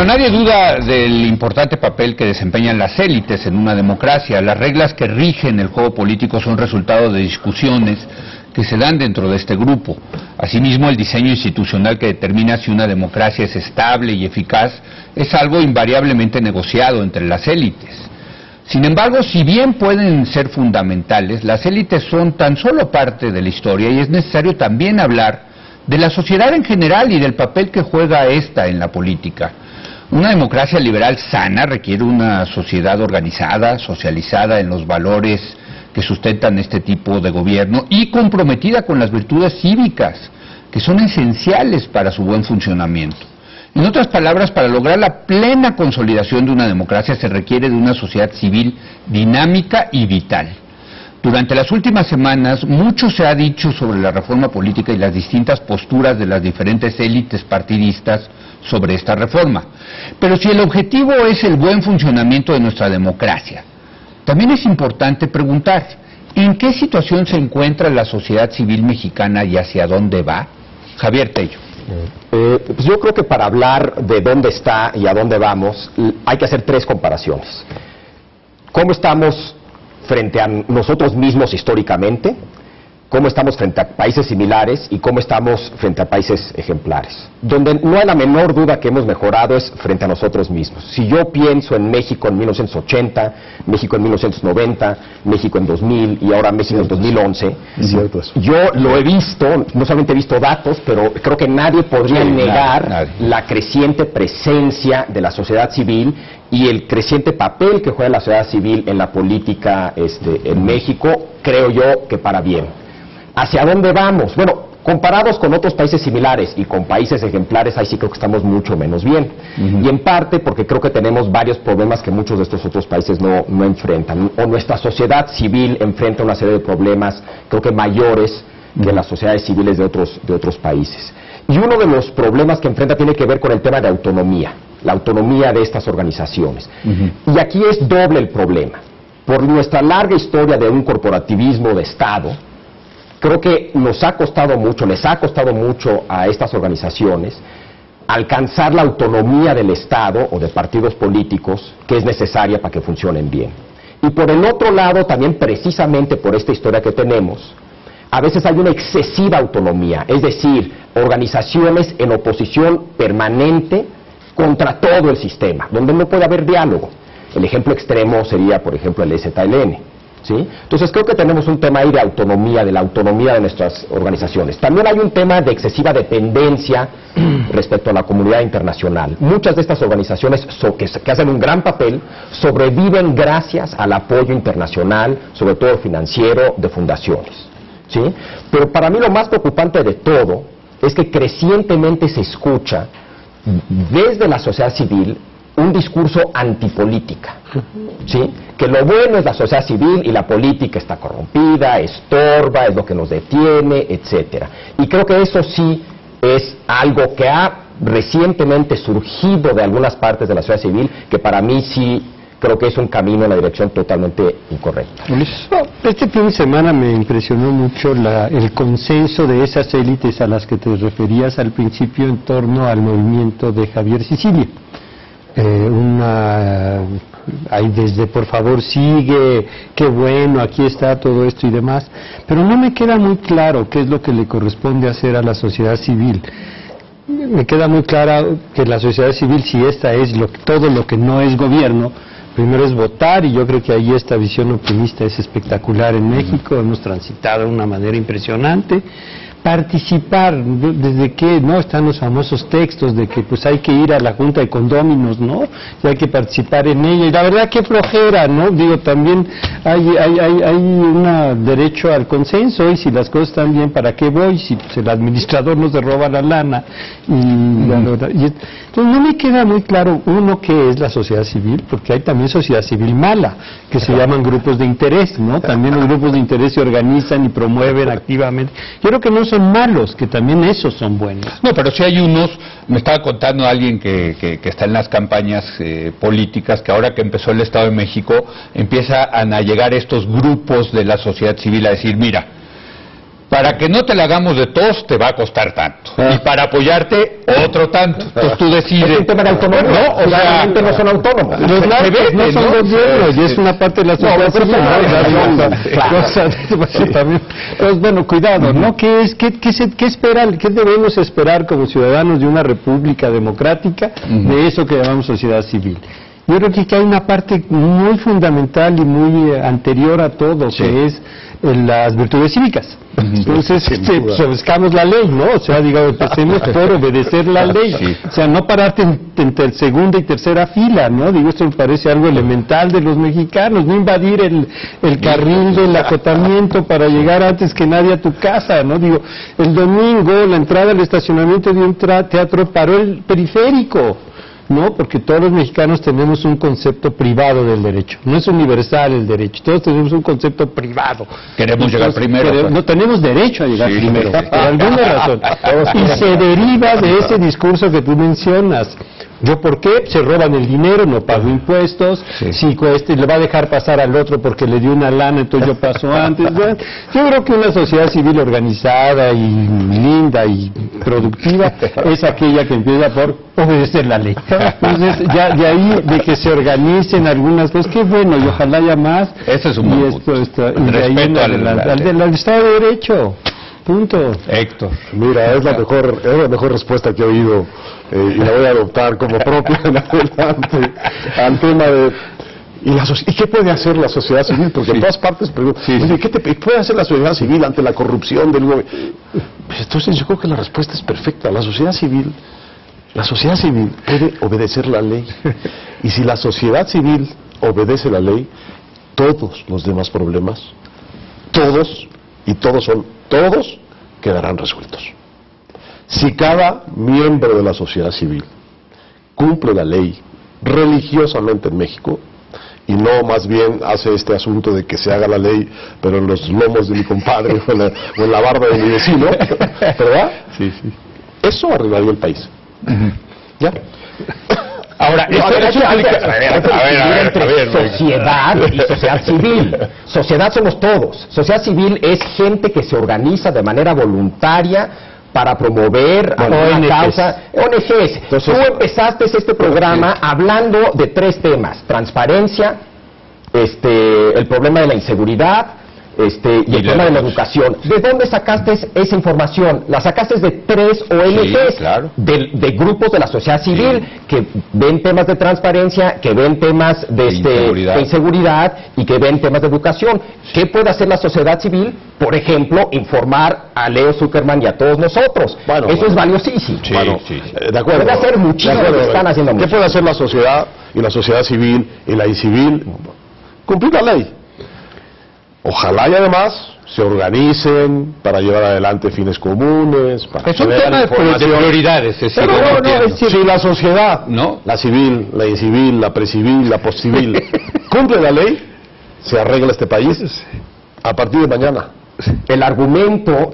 Bueno, nadie duda del importante papel que desempeñan las élites en una democracia. Las reglas que rigen el juego político son resultado de discusiones que se dan dentro de este grupo. Asimismo, el diseño institucional que determina si una democracia es estable y eficaz es algo invariablemente negociado entre las élites. Sin embargo, si bien pueden ser fundamentales, las élites son tan solo parte de la historia y es necesario también hablar de la sociedad en general y del papel que juega esta en la política. Una democracia liberal sana requiere una sociedad organizada, socializada en los valores que sustentan este tipo de gobierno y comprometida con las virtudes cívicas, que son esenciales para su buen funcionamiento. En otras palabras, para lograr la plena consolidación de una democracia se requiere de una sociedad civil dinámica y vital. Durante las últimas semanas, mucho se ha dicho sobre la reforma política y las distintas posturas de las diferentes élites partidistas sobre esta reforma. Pero si el objetivo es el buen funcionamiento de nuestra democracia, también es importante preguntar, ¿en qué situación se encuentra la sociedad civil mexicana y hacia dónde va? Javier Tello. Pues yo creo que para hablar de dónde está y a dónde vamos, hay que hacer tres comparaciones. ¿Cómo estamos frente a nosotros mismos históricamente? ¿Cómo estamos frente a países similares? ¿Y cómo estamos frente a países ejemplares? Donde no hay la menor duda que hemos mejorado es frente a nosotros mismos. Si yo pienso en México en 1980, México en 1990, México en 2000 y ahora México en 2011, yo lo he visto, no solamente he visto datos, pero creo que nadie podría negar la creciente presencia de la sociedad civil y el creciente papel que juega la sociedad civil en la política en México, creo yo que para bien. ¿Hacia dónde vamos? Bueno, comparados con otros países similares y con países ejemplares, ahí sí creo que estamos mucho menos bien. Y en parte porque creo que tenemos varios problemas que muchos de estos otros países no enfrentan. O nuestra sociedad civil enfrenta una serie de problemas, creo que mayores que las sociedades civiles de otros países. Y uno de los problemas que enfrenta tiene que ver con el tema de autonomía, la autonomía de estas organizaciones. Y aquí es doble el problema. Por nuestra larga historia de un corporativismo de Estado, creo que nos ha costado mucho, les ha costado mucho a estas organizaciones alcanzar la autonomía del Estado o de partidos políticos que es necesaria para que funcionen bien. Y por el otro lado, también precisamente por esta historia que tenemos, a veces hay una excesiva autonomía, es decir, organizaciones en oposición permanente contra todo el sistema, donde no puede haber diálogo. El ejemplo extremo sería, por ejemplo, el ZLN. ¿Sí? Entonces creo que tenemos un tema ahí de autonomía, de la autonomía de nuestras organizaciones. También hay un tema de excesiva dependencia respecto a la comunidad internacional. Muchas de estas organizaciones que hacen un gran papel sobreviven gracias al apoyo internacional, sobre todo financiero, de fundaciones. ¿Sí? Pero para mí lo más preocupante de todo es que crecientemente se escucha desde la sociedad civil un discurso antipolítica, ¿sí? Que lo bueno es la sociedad civil y la política está corrompida, estorba, es lo que nos detiene, etcétera. Y creo que eso sí es algo que ha recientemente surgido de algunas partes de la sociedad civil, que para mí sí creo que es un camino en la dirección totalmente incorrecta. Este fin de semana me impresionó mucho el consenso de esas élites a las que te referías al principio en torno al movimiento de Javier Sicilia. Hay desde por favor sigue, qué bueno, aquí está todo esto y demás, pero no me queda muy claro qué es lo que le corresponde hacer a la sociedad civil. Me queda muy claro que la sociedad civil, si esta es todo lo que no es gobierno, primero es votar, y yo creo que ahí esta visión optimista es espectacular en México, hemos transitado de una manera impresionante. Participar, desde que no están los famosos textos de que pues hay que ir a la junta de condóminos, ¿no? Y hay que participar en ella, y la verdad que flojera, ¿no? Digo, también hay un derecho al consenso, y si las cosas están bien, ¿para qué voy? Si pues, el administrador no se roba la lana. Entonces no me queda muy claro, uno, qué es la sociedad civil, porque hay también sociedad civil mala, que se llaman grupos de interés, ¿no? También los grupos de interés se organizan y promueven activamente. Yo creo que no son malos, que también esos son buenos. No, pero sí hay unos, me estaba contando alguien que está en las campañas políticas, que ahora que empezó el Estado de México, empiezan a llegar estos grupos de la sociedad civil a decir, mira, para que no te la hagamos de tos te va a costar tanto, y para apoyarte otro tanto. Entonces tú decides. Es un tema de autonomía. No, o sea, no son autónomos. Los narcos no son gobiernos, y es una parte de la sociedad civil. Pues bueno, cuidado, ¿no? ¿Qué esperan, qué debemos esperar como ciudadanos de una república democrática de eso que llamamos sociedad civil? Yo creo que hay una parte muy fundamental y muy anterior a todo, que es las virtudes cívicas. Entonces, buscamos la ley, ¿no? O sea, digamos, empecemos por obedecer la ley. O sea, no pararte entre segunda y tercera fila, ¿no? Digo, esto me parece algo elemental de los mexicanos, no invadir el carril del acotamiento para llegar antes que nadie a tu casa, ¿no? Digo, el domingo la entrada al estacionamiento de un teatro paró el periférico. No, porque todos los mexicanos tenemos un concepto privado del derecho. No es universal el derecho. Todos tenemos un concepto privado. Queremos llegar primero. No tenemos derecho a llegar primero, por alguna razón. Y se deriva de ese discurso que tú mencionas. ¿Yo por qué? Se roban el dinero, no pago impuestos, si le va a dejar pasar al otro porque le dio una lana, entonces yo paso antes. Yo creo que una sociedad civil organizada y linda y productiva es aquella que empieza por obedecer la ley. Entonces, ya de ahí, de que se organicen algunas cosas, qué bueno, y ojalá haya más. Ese es un buen punto. Y de ahí al Estado de Derecho. Punto. Héctor. Mira, es la mejor respuesta que he oído, y la voy a adoptar como propia en adelante al tema de ¿y qué puede hacer la sociedad civil? Porque en todas partes preguntan, oye, ¿qué puede hacer la sociedad civil ante la corrupción del gobierno? Pues entonces yo creo que la respuesta es perfecta. La sociedad civil puede obedecer la ley, y si la sociedad civil obedece la ley, todos los demás problemas, todos quedarán resueltos. Si cada miembro de la sociedad civil cumple la ley religiosamente en México, y no más bien hace este asunto de que se haga la ley, pero en los lomos de mi compadre o en la barba de mi vecino, ¿verdad? Eso arreglaría el país. ¿Ya? Ahora, sociedad y sociedad civil. Sociedad somos todos. Sociedad civil es gente que se organiza de manera voluntaria para promover una causa. ONGs. Entonces, tú empezaste este programa hablando de 3 temas: transparencia, el problema de la inseguridad, y el tema de la educación. ¿De dónde sacaste esa información? La sacaste de 3 ONGs, de grupos de la sociedad civil que ven temas de transparencia, que ven temas de inseguridad y que ven temas de educación. ¿Qué puede hacer la sociedad civil? Por ejemplo, informar a Leo Zuckerman y a todos nosotros. Eso es valiosísimo. De acuerdo. Puede hacer muchísimo lo que están haciendo. ¿Qué puede hacer la sociedad y la sociedad civil y la incivil? Cumplir la ley. Ojalá y además se organicen para llevar adelante fines comunes, para es un tema de prioridades. Si la sociedad, la civil, la incivil, la precivil, la postcivil, cumple la ley, se arregla este país a partir de mañana. El argumento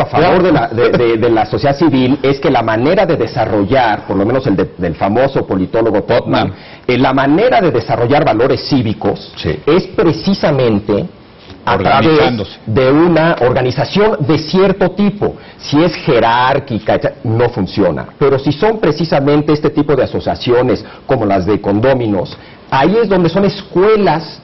a favor de la sociedad civil es que la manera de desarrollar, por lo menos del famoso politólogo Putnam, la manera de desarrollar valores cívicos es precisamente a través de una organización de cierto tipo. Si es jerárquica, no funciona. Pero si son precisamente este tipo de asociaciones como las de condóminos, ahí es donde son escuelas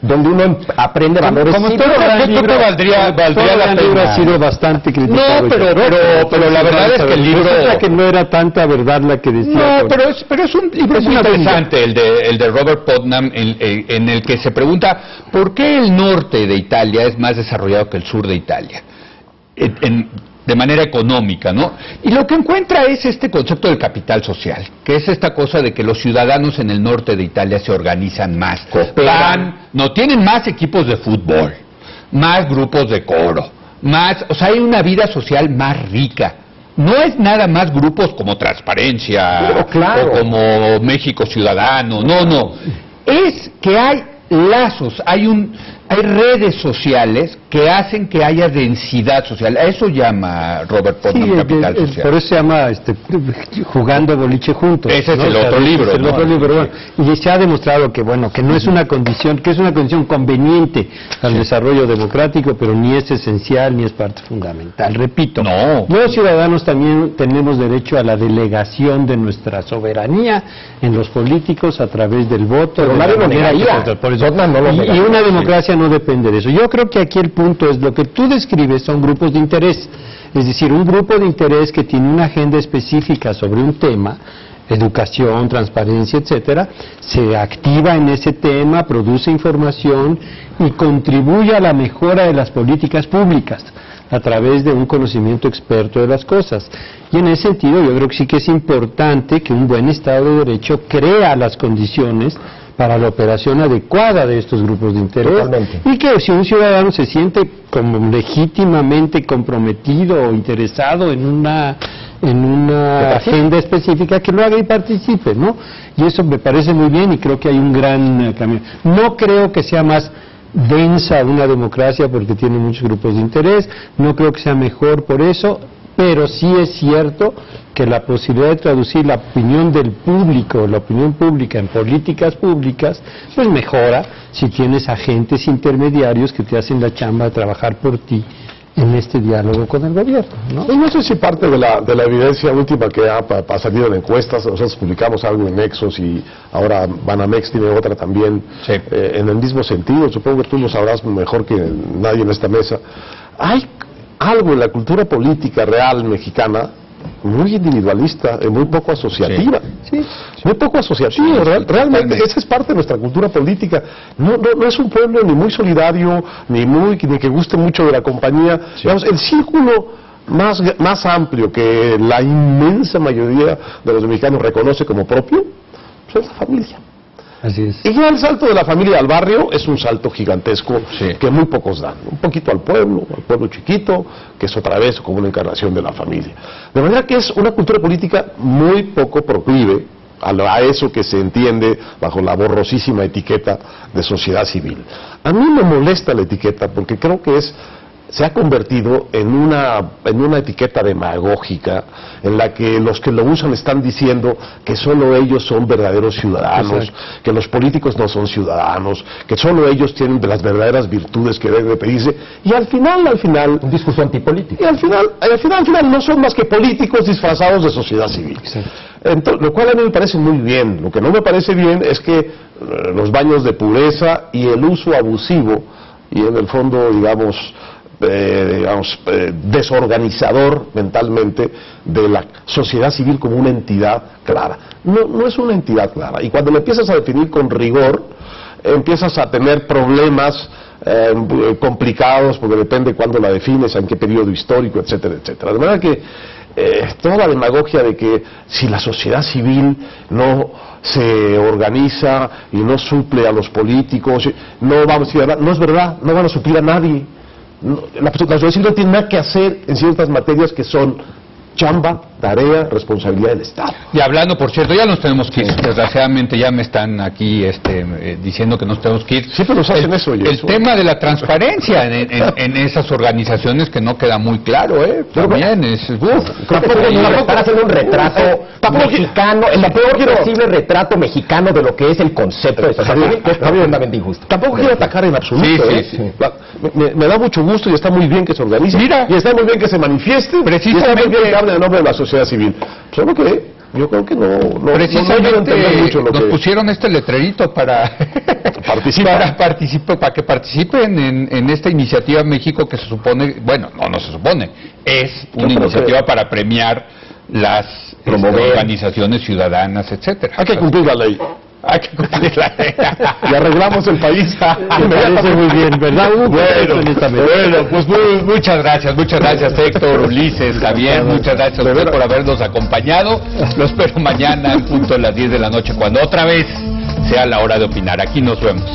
donde uno aprende valores cívicos. Valdría la pena. El libro ha sido bastante criticado. Pero la verdad es que el libro... que no era tanta verdad la que decía. No, pero es un libro muy interesante, el de Robert Putnam, en el que se pregunta ¿por qué el norte de Italia es más desarrollado que el sur de Italia? De manera económica, ¿no? Y lo que encuentra es este concepto del capital social, que es esta cosa de que los ciudadanos en el norte de Italia se organizan más, tienen más equipos de fútbol, más grupos de coro, hay una vida social más rica. No es nada más grupos como Transparencia o como México Ciudadano, no. Es que hay lazos, hay hay redes sociales que hacen que haya densidad social. A eso llama Robert Putnam capital social. Por eso se llama jugando boliche juntos. Ese es el otro libro. El otro libro, bueno. Y se ha demostrado que que no es una condición, que es una condición conveniente al desarrollo democrático, pero ni es esencial ni es parte fundamental. Repito, los ciudadanos también tenemos derecho a la delegación de nuestra soberanía en los políticos a través del voto. Pero nadie lo negaría. Y una democracia no depende de eso. Yo creo que aquí el punto es lo que tú describes son grupos de interés. Es decir, un grupo de interés que tiene una agenda específica sobre un tema, educación, transparencia, etcétera, se activa en ese tema, produce información y contribuye a la mejora de las políticas públicas a través de un conocimiento experto de las cosas. Y en ese sentido yo creo que sí que es importante que un buen Estado de Derecho crea las condiciones para la operación adecuada de estos grupos de interés. Totalmente. Y que si un ciudadano se siente como legítimamente comprometido o interesado en una agenda específica, que lo haga y participe, ¿no? Y eso me parece muy bien y creo que hay un gran cambio. No creo que sea más densa una democracia porque tiene muchos grupos de interés, no creo que sea mejor por eso, pero sí es cierto que la posibilidad de traducir la opinión del público, la opinión pública en políticas públicas, pues mejora si tienes agentes intermediarios que te hacen la chamba de trabajar por ti en este diálogo con el gobierno, ¿no? Y no sé si parte de la evidencia última que ha salido en encuestas, nosotros publicamos algo en Nexos y ahora Banamex tiene otra también, en el mismo sentido, supongo que tú lo sabrás mejor que nadie en esta mesa. Hay algo en la cultura política real mexicana muy individualista, muy poco asociativa. Muy poco asociativa. Realmente esa es parte de nuestra cultura política. No es un pueblo ni muy solidario, ni que guste mucho de la compañía. Digamos, el círculo más amplio que la inmensa mayoría de los mexicanos reconoce como propio, pues es la familia. Así es. Y ya el salto de la familia al barrio es un salto gigantesco que muy pocos dan. Un poquito al pueblo chiquito, que es otra vez como una encarnación de la familia. De manera que es una cultura política muy poco proclive a eso que se entiende bajo la borrosísima etiqueta de sociedad civil. A mí me molesta la etiqueta porque creo que se ha convertido en una etiqueta demagógica en la que los que lo usan están diciendo que solo ellos son verdaderos ciudadanos, que los políticos no son ciudadanos, que solo ellos tienen las verdaderas virtudes que deben de pedirse, y al final un discurso antipolítico. Y al final no son más que políticos disfrazados de sociedad civil. Entonces, lo cual a mí me parece muy bien. Lo que no me parece bien es que los baños de pureza y el uso abusivo y en el fondo, digamos, desorganizador mentalmente de la sociedad civil como una entidad clara. No es una entidad clara. Y cuando lo empiezas a definir con rigor, empiezas a tener problemas complicados, porque depende cuándo la defines, en qué periodo histórico, etcétera, etcétera. De manera que toda la demagogia de que si la sociedad civil no se organiza y no suple a los políticos, no es verdad, no van a suplir a nadie. La sociedad civil no tiene nada que hacer en ciertas materias que son chamba, tarea, responsabilidad del Estado. Y hablando, por cierto, ya nos tenemos que ir. Desgraciadamente ya me están aquí diciendo que nos tenemos que ir. Sí, pero nos hacen eso. El tema de la transparencia en esas organizaciones que no queda muy claro, también es... Están haciendo un retrato mexicano, el peor posible retrato mexicano de lo que es el concepto de sociedad civil, que es tremendamente injusto. Tampoco quiero atacar en absoluto. Me da mucho gusto y está muy bien que se organice. Y está muy bien que se manifieste. Y está muy bien que hable en nombre de la sociedad civil. Solo que yo creo que no precisamente nos pusieron este letrerito para que participen en esta iniciativa México, que se supone, bueno, no se supone, es una iniciativa para premiar las organizaciones ciudadanas, etcétera. Hay que cumplir la ley. Hay que cumplir la ley. Y arreglamos el país. Me parece muy bien, ¿verdad? Bueno, pues muchas gracias Héctor, Ulises, Javier, muchas gracias a ustedes por habernos acompañado. Lo espero mañana en punto de las 10 de la noche, cuando otra vez sea la hora de opinar. Aquí nos vemos.